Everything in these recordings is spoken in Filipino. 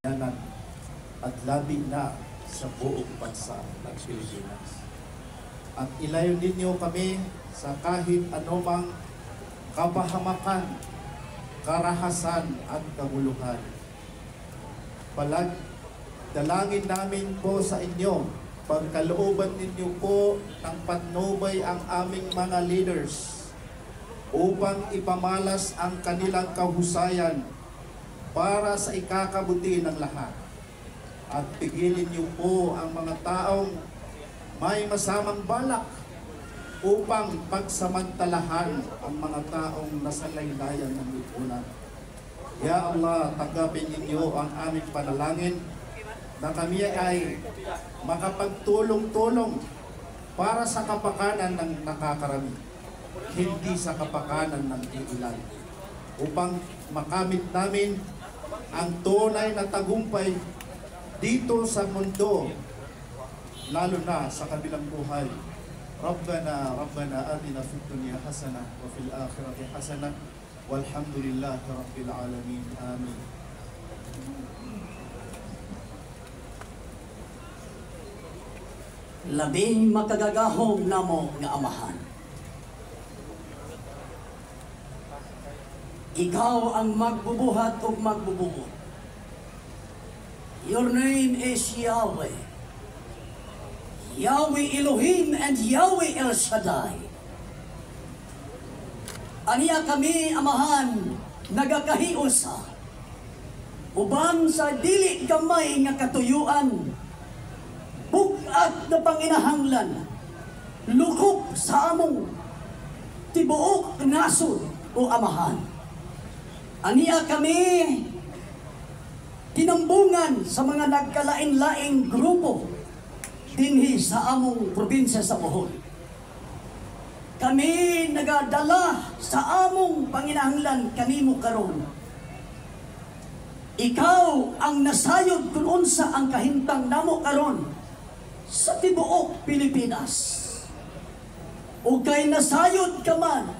Yanan at labi na sa buong bansa ng Pilipinas. At ilayo ninyo kami sa kahit anumang kapahamakan, karahasan at kaguluhan. Dalangin namin po sa inyo, pagkalooban ninyo po ng patnubay ang aming mga leaders upang ipamalas ang kanilang kahusayan para sa ikakabuti ng lahat. At pigilin niyo po ang mga taong may masamang balak upang pagsamantalahan ang mga taong nasa laylayan ng lipunan. Ya Allah, tanggapin ninyo ang aming panalangin na kami ay makapagtulong-tulong para sa kapakanan ng nakakarami, hindi sa kapakanan ng iilan, upang makamit namin ang tunay na tagumpay dito sa mundo, lalo na sa kabilang buhay. Rabbana atina fid dunya hasana wa fil akhirati hasana walhamdulillahi rabbil alamin. Amin. Labing makagagahong namo nga Amahan, ikaw ang magbubuhat o magbubuot. Your name is Yahweh, Yahweh Elohim and Yahweh El Shaddai. Aniya kami, Amahan, nagakahiusa uban sa dili gamay nga katuyuan, bukat na panginahanglan, lukop sa among tibuok nasod o Amahan. Aniya kami tinambungan sa mga nagkalain-laing grupo dinhi sa among probinsya sa Bohol. Kami nagadala sa among panginahanglan kanimo karon. Ikaw ang nasayod kung unsa ang kahintang namo karon sa tibuok Pilipinas. O kay nasayod ka man,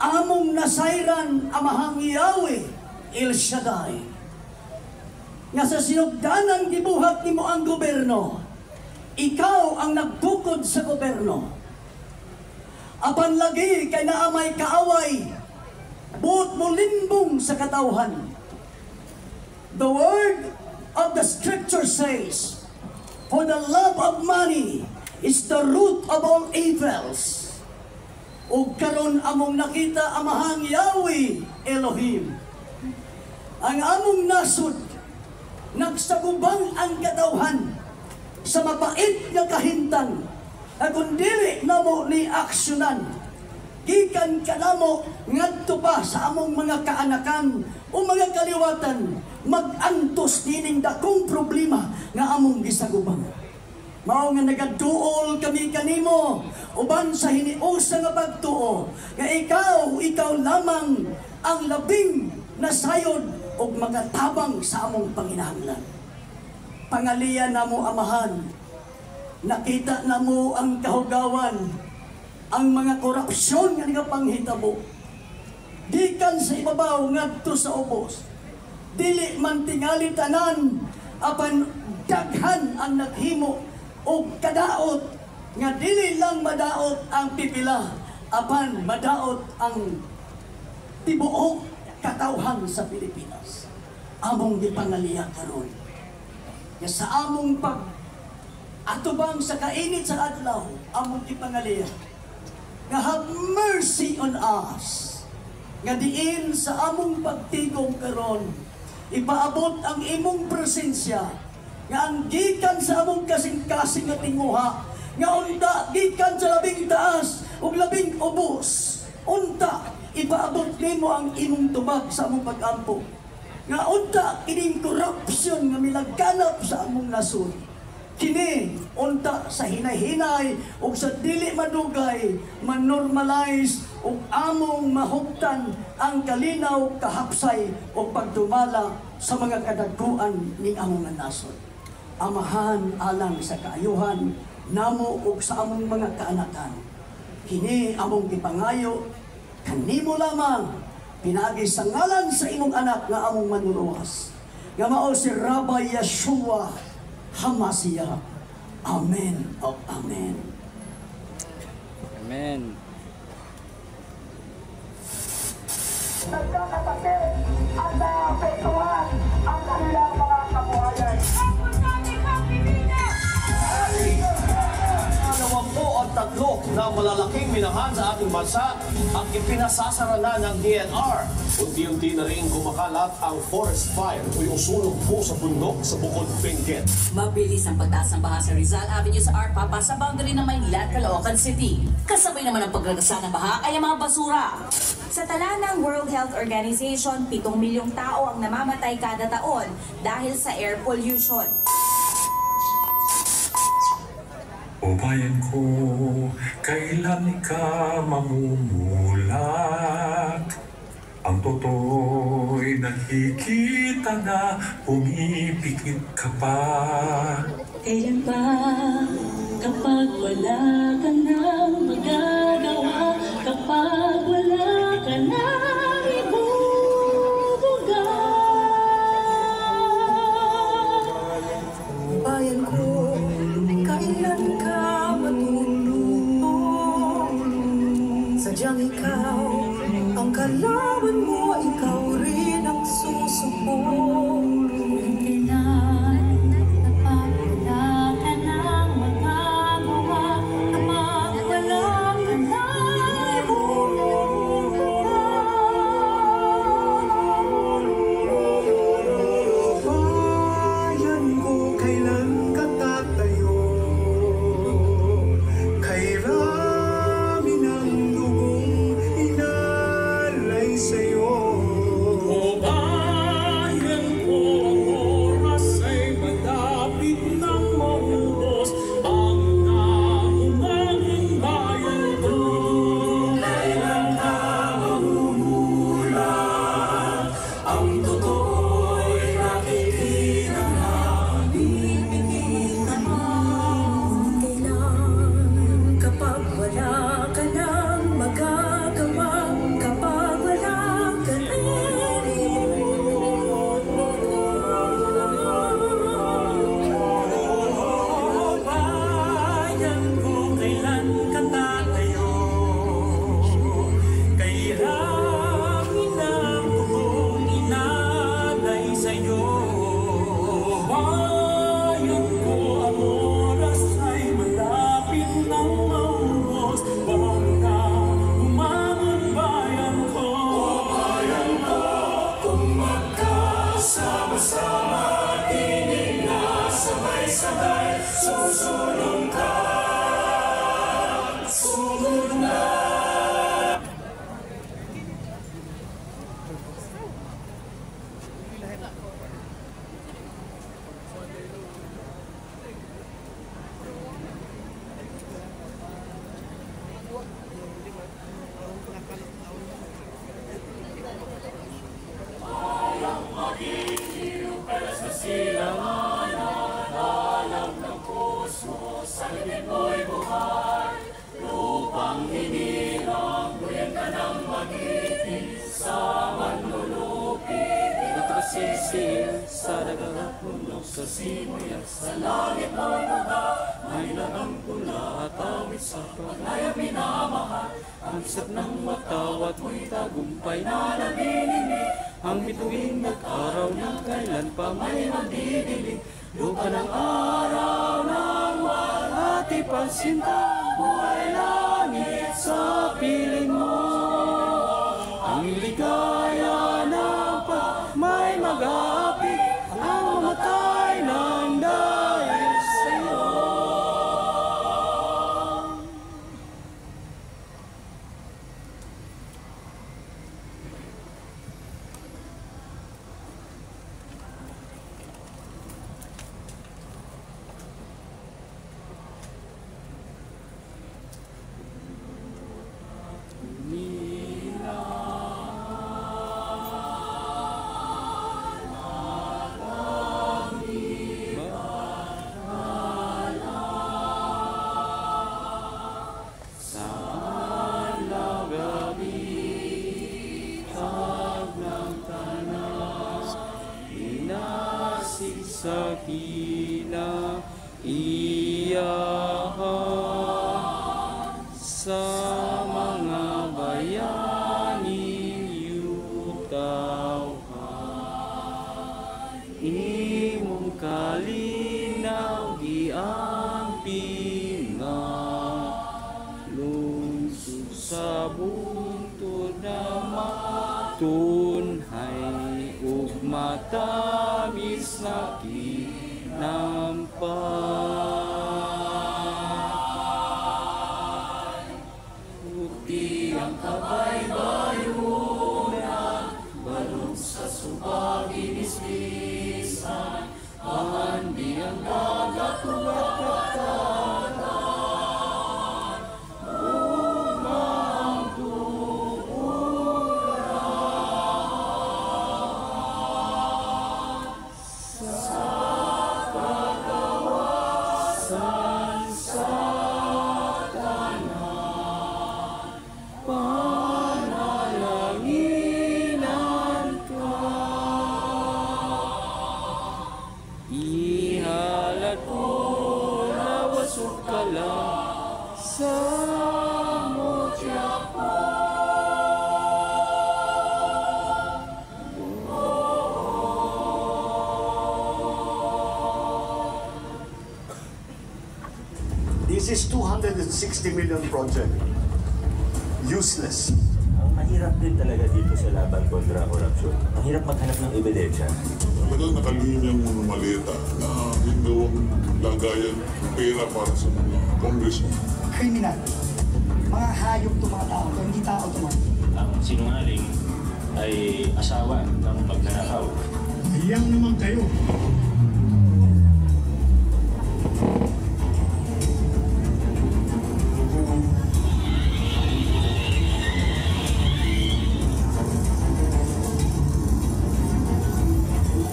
among nasayran Amahang Yahweh El Shaddai, nga sa sinugdanang gibuhat nimo ang gobyerno, ikaw ang nagtukod sa gobyerno. Apan lagi kay naamay kaaway, buot mo limbong sa katawhan. The word of the scripture says, for the love of money is the root of all evils. O karon among nakita, Amahang Yahweh Elohim, ang among nasod nagsagubang ang katawhan sa mapait nga kahintang, na kundili namo ni aksyonan, gikan kanamo ngadto pa sa among mga kaanakan o mga kaliwatan, mag-antos dining dakong problema nga among gisagubang. Mao nga nagaduol kami kanimo uban sa hiniusa nga pagtuo nga ikaw lamang ang labing nasayod og magatabang sa among panginahanglan. Pangalian namo, Amahan, nakita namo ang kahugawan, ang mga korupsyon nga panghitabo gikan sa ibabaw ngadto sa ubos. Dili man tingali tanan, apan daghan ang naghimo og kadaot nga dili lang madaot ang pipila, apan madaot ang tibuok katawhan sa Pilipinas. Among gipangaliya karon nga sa among atubang sa kainit sa adlaw, among gipangaliya nga have mercy on us, nga diin sa among pagtigom karon ipaabot ang imong presensya, nga ang gikan sa among kasing-kasing nga tinguha, nga unta gikan sa labing taas ug labing ubos, unta ipaabot nimo ang imong tubag sa among pag-ampo, nga unta kining korupsyon nga milagganap sa among nasod, kini unta sa hinay-hinay ug sa dili madugay man-normalize ug among mahugtan ang kalinaw, kahapsay o pagdumala sa mga kadagkuan ning among nasod. Amahan, alang sa kaayuhan namo ug sa among mga kaanakan, kini among gipangayo kanimo lamang, pinagi sa ngalan sa imong anak nga among manuluwas, nga mao si Rabbi Yeshua HaMashiach. Amen o Amen. Amen. Nagkakasakit at naapektuhan ang kanilang mga kabuhayan. Tatlong na malalaking minahan sa ating bansa ang ipinasasara na ng DNR. Unti-unti na rin kumakalat ang forest fire o yung sunog po sa bundok sa Bukod Benguet. Mabilis ang pagtaas ng baha sa Rizal Avenue sa Arpapa sa boundary ng Maynila at Caloocan City. Kasabay naman ang pagragasa ng baha ay ang mga basura. Sa tala ng World Health Organization, 7 milyong tao ang namamatay kada taon dahil sa air pollution. O bayan ko, kailan ka mamumulat? Ang totoo'y nakikita na pumipikit ka pa. Kailan ba kapag wala ka nang magagawa, kapag wala ka nang ibubuga? Bayan ko, kailan ka matutulog? Sadyang ikaw ang kalaban mo, ikaw rin ang susubok. Kailan kapag wala ka nang magagawa, kapag wala ka nang ibubuga? Bayan ko, kailan ka tatayo? Kay rami ng dugong inalay sa'yo. O bayan ko, ang oras ay malapit nang maubos ang naumanging bayan ko. Kailan ka mamumulat? Ang totoo'y nakikita na pumipikit ka pa. Kailan kapag wala ka nang magagawa, kapag wala ka nang O bayan ko, kailan ka tatayo? Kay rami ng bukong inalay sa'yo. Bayan ko, ang oras ay malapit nang maubos. Bangga, umangon bayan ko. O bayan ko, kung magkasama-sama, tinig na sabay-sabay, susunod ka. Sunod na. Sisil sa dagat bundok sa simoy at sa langit na lugar, may lagang pula at awit sa paglaya minamahal. Ang isip ng matawat mo'y tagumpay na nabibinig, ang bituin at araw na kailan pa may magdidilig. Lupa ng araw ng walhati pansinta, buhay langit sa piling mo. Ang ligaya ng may mag-aapit ang mamatay ng dahil sa'yo. sa kinaiyahan sa mga bayaning yutawhan. Imong kalinaw giamping nga lungsod sa buntod na matunhay ug matamis na kinampan. Puti ang kabaybayunan, balong sa subag inislisan, handi ang dagat ugat-ugatan, umang tuuran. Sa kagawasan sa tanan, panalaginan ka. Ihalat ko nawasok ka lang sa mutya ko. This is 260 million project. Useless. Ang mahirap din talaga dito sa laban kontra korupsyon. Ang hirap maghanap ng ebidensya. Talagang nakalinyang mga maleta na hindawang lagayan ng pera para sa mga congressman. Kriminal. Mga hayop to mga tao, hindi tao to mga. Ang sinungaling ay asawa ng magnanakaw. Iyang naman kayo.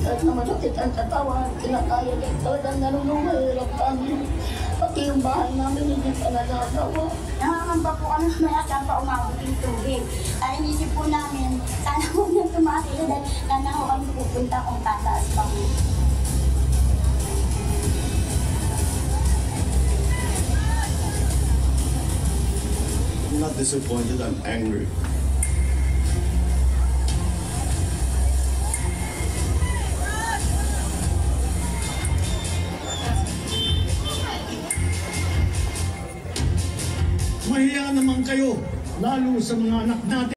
Kahit na masakit ang katawan, kinakaya din talagang nanunumahirap kami. Pati yung bahay namin hindi pa nagagawa. Nangangamba po kami mamaya saan pa umabot yung tubig. Ay, inisip po namin, sana huwag nang tumaas ito dahil sana ho kami pupunta kung tataas pa po. I'm not disappointed, I'm angry. Mahiya naman kayo, lalo sa mga anak natin.